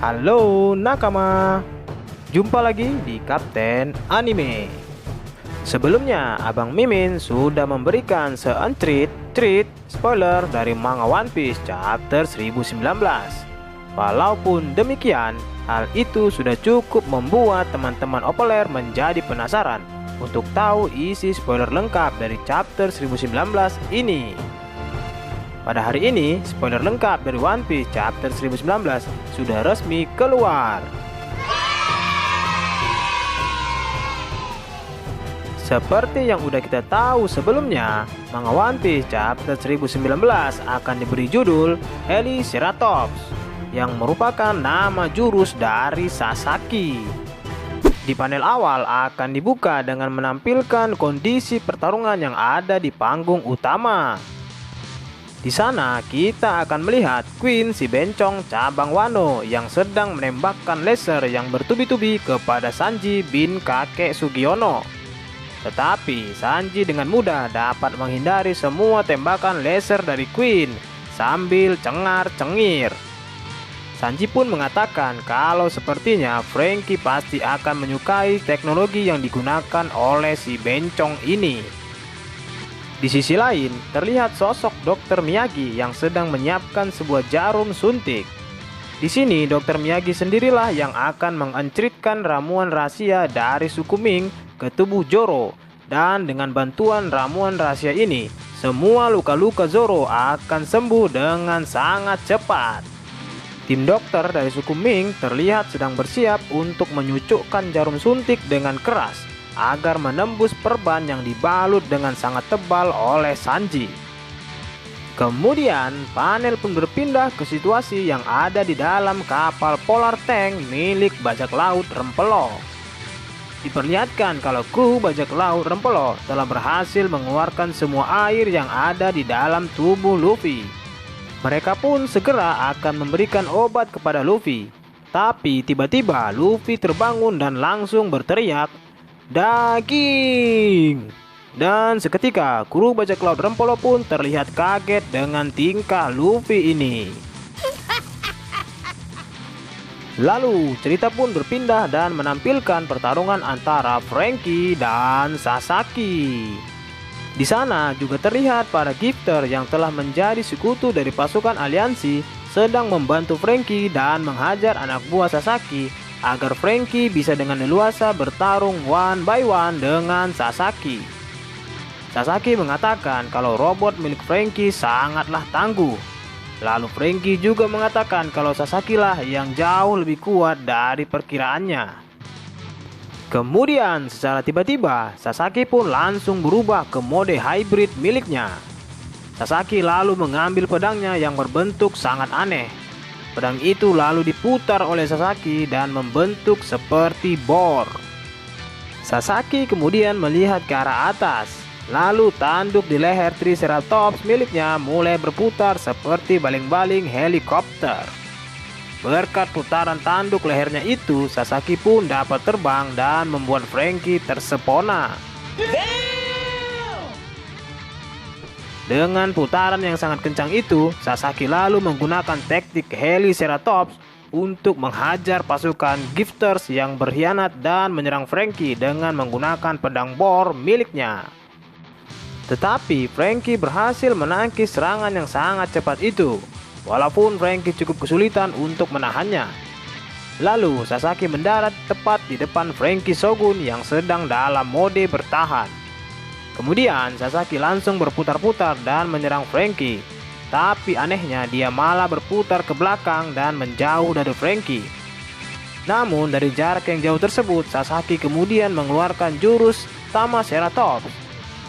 Halo nakama, jumpa lagi di Kapten Anime. Sebelumnya Abang Mimin sudah memberikan treat spoiler dari manga One Piece chapter 1019. Walaupun demikian, hal itu sudah cukup membuat teman-teman Opoler menjadi penasaran untuk tahu isi spoiler lengkap dari chapter 1019 ini. Pada hari ini, spoiler lengkap dari One Piece chapter 1019 sudah resmi keluar. Seperti yang udah kita tahu sebelumnya, manga One Piece chapter 1019 akan diberi judul Heliceratops, yang merupakan nama jurus dari Sasaki. Di panel awal akan dibuka dengan menampilkan kondisi pertarungan yang ada di panggung utama. Di sana kita akan melihat Queen si bencong cabang Wano yang sedang menembakkan laser yang bertubi-tubi kepada Sanji bin kakek Sugiono. Tetapi Sanji dengan mudah dapat menghindari semua tembakan laser dari Queen sambil cengar-cengir. Sanji pun mengatakan kalau sepertinya Franky pasti akan menyukai teknologi yang digunakan oleh si bencong ini. Di sisi lain, terlihat sosok Dr. Miyagi yang sedang menyiapkan sebuah jarum suntik. Di sini, Dr. Miyagi sendirilah yang akan mengencritkan ramuan rahasia dari suku Ming ke tubuh Zoro. Dan dengan bantuan ramuan rahasia ini, semua luka-luka Zoro akan sembuh dengan sangat cepat. Tim dokter dari suku Ming terlihat sedang bersiap untuk menyucukkan jarum suntik dengan keras agar menembus perban yang dibalut dengan sangat tebal oleh Sanji. Kemudian panel pun berpindah ke situasi yang ada di dalam kapal polar tank milik bajak laut Rempelo. Diperlihatkan kalau kru bajak laut Rempelo telah berhasil mengeluarkan semua air yang ada di dalam tubuh Luffy. Mereka pun segera akan memberikan obat kepada Luffy. Tapi tiba-tiba Luffy terbangun dan langsung berteriak, "Daging!" Dan seketika kru bajak laut Rempelo pun terlihat kaget dengan tingkah Luffy ini. Lalu cerita pun berpindah dan menampilkan pertarungan antara Franky dan Sasaki. Di sana juga terlihat para gifter yang telah menjadi sekutu dari pasukan aliansi sedang membantu Franky dan menghajar anak buah Sasaki agar Franky bisa dengan leluasa bertarung one by one dengan Sasaki. Sasaki mengatakan kalau robot milik Franky sangatlah tangguh. Lalu Franky juga mengatakan kalau Sasaki lah yang jauh lebih kuat dari perkiraannya. Kemudian secara tiba-tiba Sasaki pun langsung berubah ke mode hybrid miliknya. Sasaki lalu mengambil pedangnya yang berbentuk sangat aneh. Pedang itu lalu diputar oleh Sasaki dan membentuk seperti bor. Sasaki kemudian melihat ke arah atas. Lalu tanduk di leher Triceratops miliknya mulai berputar seperti baling-baling helikopter. Berkat putaran tanduk lehernya itu, Sasaki pun dapat terbang dan membuat Franky tersepona. Dengan putaran yang sangat kencang itu, Sasaki lalu menggunakan teknik Heliceratops untuk menghajar pasukan gifters yang berkhianat dan menyerang Franky dengan menggunakan pedang bor miliknya. Tetapi Franky berhasil menangkis serangan yang sangat cepat itu, walaupun Franky cukup kesulitan untuk menahannya. Lalu Sasaki mendarat tepat di depan Franky Shogun yang sedang dalam mode bertahan. Kemudian Sasaki langsung berputar-putar dan menyerang Franky. Tapi anehnya dia malah berputar ke belakang dan menjauh dari Franky. Namun dari jarak yang jauh tersebut, Sasaki kemudian mengeluarkan jurus Tamaceratops.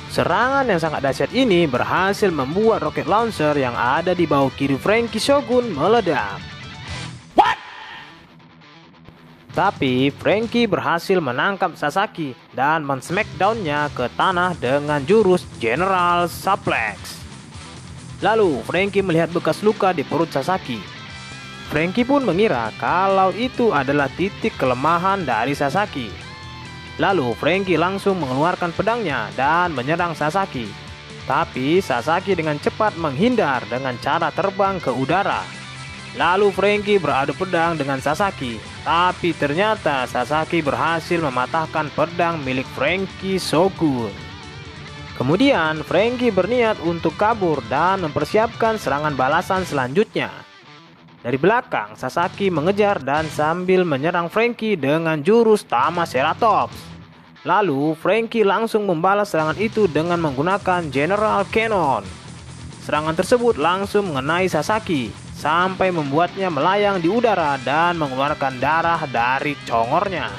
Serangan yang sangat dahsyat ini berhasil membuat roket launcher yang ada di bawah kiri Franky Shogun meledak. Tapi Franky berhasil menangkap Sasaki dan men-smackdown-nya ke tanah dengan jurus General Suplex. Lalu Franky melihat bekas luka di perut Sasaki. Franky pun mengira kalau itu adalah titik kelemahan dari Sasaki. Lalu Franky langsung mengeluarkan pedangnya dan menyerang Sasaki. Tapi Sasaki dengan cepat menghindar dengan cara terbang ke udara. Lalu Franky beradu pedang dengan Sasaki, tapi ternyata Sasaki berhasil mematahkan pedang milik Franky Shogun. Kemudian Franky berniat untuk kabur dan mempersiapkan serangan balasan selanjutnya. Dari belakang Sasaki mengejar dan sambil menyerang Franky dengan jurus Tamaceratops. Lalu Franky langsung membalas serangan itu dengan menggunakan General Cannon. Serangan tersebut langsung mengenai Sasaki sampai membuatnya melayang di udara dan mengeluarkan darah dari congornya.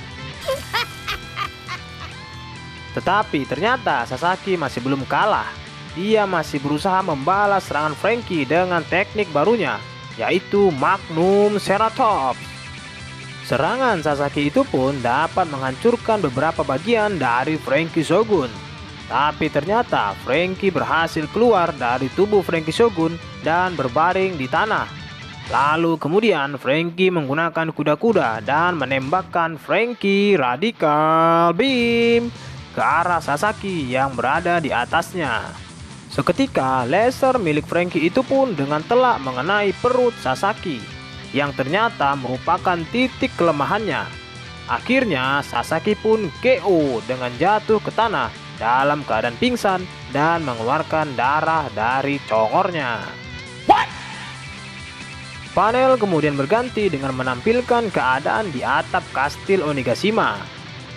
Tetapi ternyata Sasaki masih belum kalah. Dia masih berusaha membalas serangan Franky dengan teknik barunya, yaitu Magnum Ceratops. Serangan Sasaki itu pun dapat menghancurkan beberapa bagian dari Franky Shogun. Tapi ternyata Franky berhasil keluar dari tubuh Franky Shogun dan berbaring di tanah. Lalu kemudian Franky menggunakan kuda-kuda dan menembakkan Franky Radical Beam ke arah Sasaki yang berada di atasnya. Seketika laser milik Franky itu pun dengan telak mengenai perut Sasaki, yang ternyata merupakan titik kelemahannya. Akhirnya Sasaki pun KO dengan jatuh ke tanah dalam keadaan pingsan dan mengeluarkan darah dari congornya. Panel kemudian berganti dengan menampilkan keadaan di atap kastil Onigashima,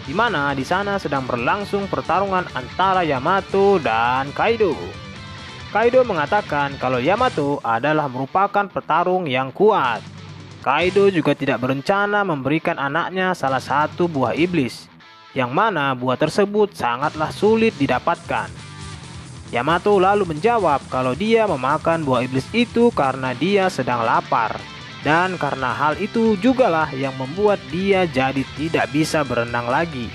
di mana di sana sedang berlangsung pertarungan antara Yamato dan Kaido. Kaido mengatakan kalau Yamato adalah merupakan petarung yang kuat. Kaido juga tidak berencana memberikan anaknya salah satu buah iblis, yang mana buah tersebut sangatlah sulit didapatkan. Yamato lalu menjawab kalau dia memakan buah iblis itu karena dia sedang lapar, dan karena hal itu jugalah yang membuat dia jadi tidak bisa berenang lagi.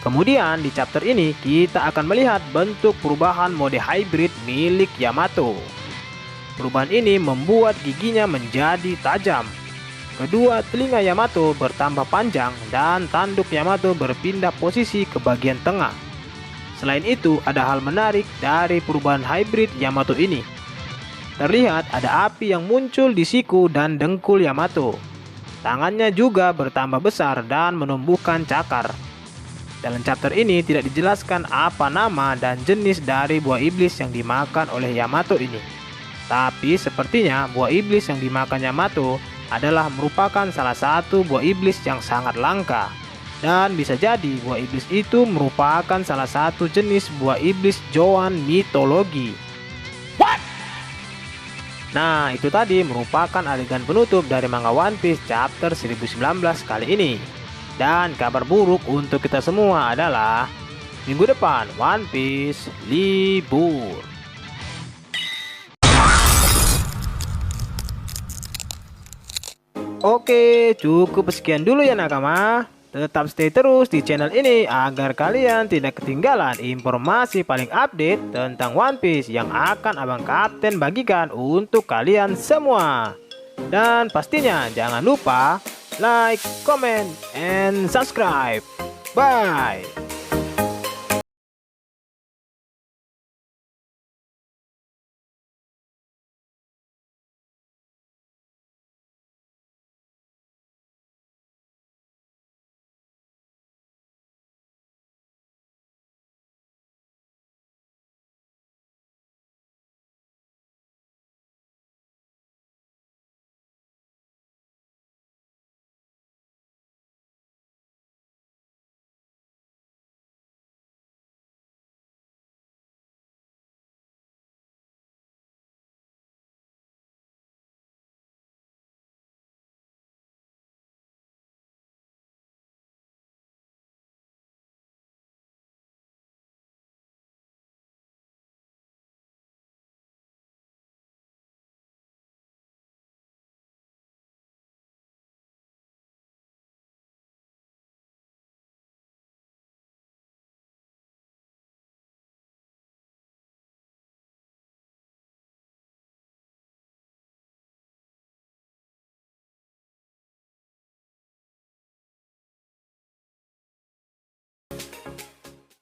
Kemudian di chapter ini kita akan melihat bentuk perubahan mode hybrid milik Yamato. Perubahan ini membuat giginya menjadi tajam. Kedua telinga Yamato bertambah panjang dan tanduk Yamato berpindah posisi ke bagian tengah. Selain itu, ada hal menarik dari perubahan hybrid Yamato ini. Terlihat ada api yang muncul di siku dan dengkul Yamato. Tangannya juga bertambah besar dan menumbuhkan cakar. Dalam chapter ini tidak dijelaskan apa nama dan jenis dari buah iblis yang dimakan oleh Yamato ini. Tapi sepertinya buah iblis yang dimakan Yamato adalah merupakan salah satu buah iblis yang sangat langka. Dan bisa jadi buah iblis itu merupakan salah satu jenis buah iblis Zoan mitologi. Nah, itu tadi merupakan adegan penutup dari manga One Piece chapter 1019 kali ini. Dan kabar buruk untuk kita semua adalah minggu depan One Piece libur. Oke, cukup sekian dulu ya nakama. Tetap stay terus di channel ini agar kalian tidak ketinggalan informasi paling update tentang One Piece yang akan Abang Kapten bagikan untuk kalian semua. Dan pastinya jangan lupa like, comment, and subscribe. Bye.